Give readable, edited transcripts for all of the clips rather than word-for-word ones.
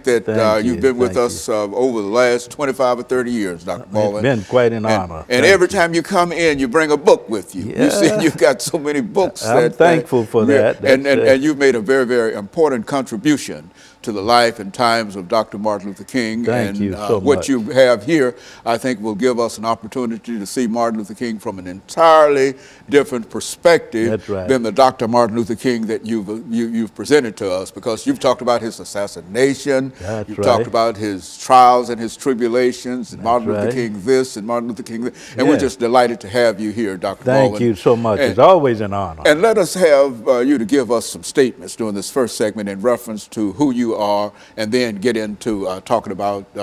that you've been with us over the last 25 or 30 years, Dr. Baldwin. It's been quite an honor. And every time you come in, you bring a book with you. Yeah. You see, you've got so many books. I'm thankful for that. And you've made a very, very important contribution to the life and times of Dr. Martin Luther King. Thank you so what much. you have here, I think, will give us an opportunity to see Martin Luther King from an entirely different perspective than the Dr. Martin Luther King that you've presented to us, because you've talked about his assassination, you've talked about his trials and his tribulations, and Martin Luther King this and Martin Luther King that, and we're just delighted to have you here, Dr. Baldwin. Thank you so much. It's always an honor. And let us have you to give us some statements during this first segment in reference to who you are, and then get into talking about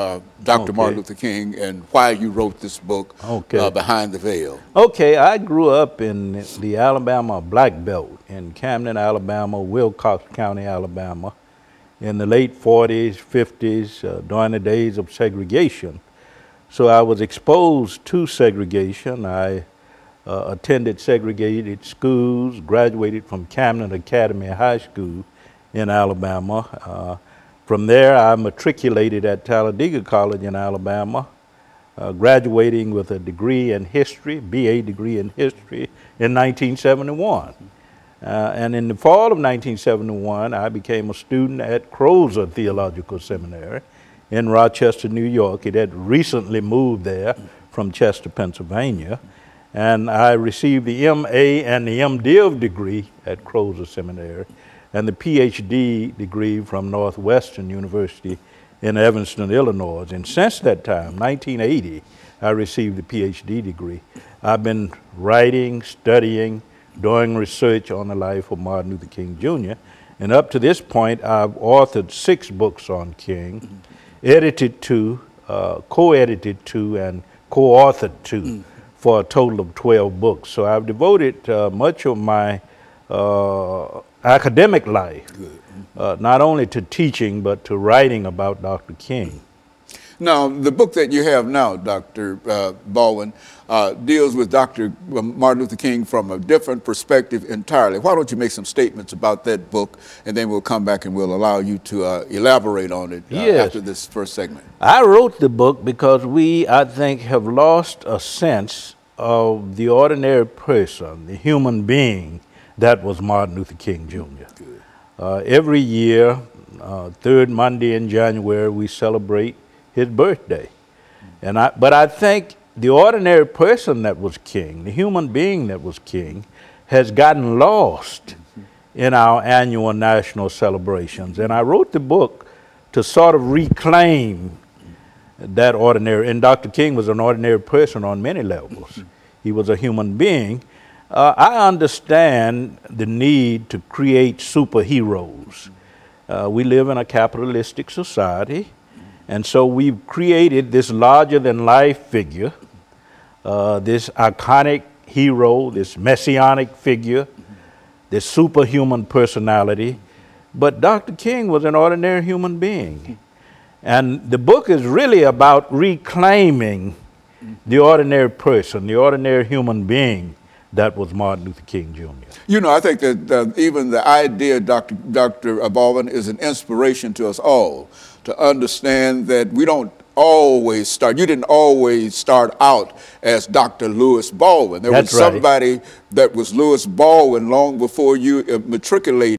Dr. Martin Luther King and why you wrote this book, Behind the Veil. Okay, I grew up in the Alabama Black Belt in Camden, Alabama, Wilcox County, Alabama, in the late 40s, 50s, during the days of segregation. So I was exposed to segregation. I attended segregated schools, graduated from Camden Academy High School in Alabama. From there, I matriculated at Talladega College in Alabama, graduating with a degree in history, BA degree in history, in 1971. And in the fall of 1971, I became a student at Crozer Theological Seminary in Rochester, New York. It had recently moved there from Chester, Pennsylvania. And I received the MA and the MDiv degree at Crozer Seminary, and the PhD degree from Northwestern University in Evanston, Illinois. And since that time, 1980, I received the PhD degree. I've been writing, studying, doing research on the life of Martin Luther King Jr. And up to this point, I've authored 6 books on King, edited 2, co-edited 2, and co-authored 2, for a total of 12 books. So I've devoted much of my academic life, not only to teaching, but to writing about Dr. King. Now, the book that you have now, Dr. Baldwin, deals with Dr. Martin Luther King from a different perspective entirely. Why don't you make some statements about that book, and then we'll come back and we'll allow you to elaborate on it after this first segment. I wrote the book because we, I think, have lost a sense of the ordinary person, the human being that was Martin Luther King Jr. Every year, third Monday in January, we celebrate his birthday. But I think the ordinary person that was King, the human being that was King, has gotten lost in our annual national celebrations. And I wrote the book to sort of reclaim that ordinary, and Dr. King was an ordinary person on many levels. He was a human being. I understand the need to create superheroes. We live in a capitalistic society, and so we've created this larger-than-life figure, this iconic hero, this messianic figure, this superhuman personality. But Dr. King was an ordinary human being. And the book is really about reclaiming the ordinary person, the ordinary human being that was Martin Luther King Jr. You know, I think that even the idea, Dr. Baldwin, is an inspiration to us all to understand that we don't always start, you didn't always start out as Dr. Lewis Baldwin. There was somebody that was Lewis Baldwin long before you matriculated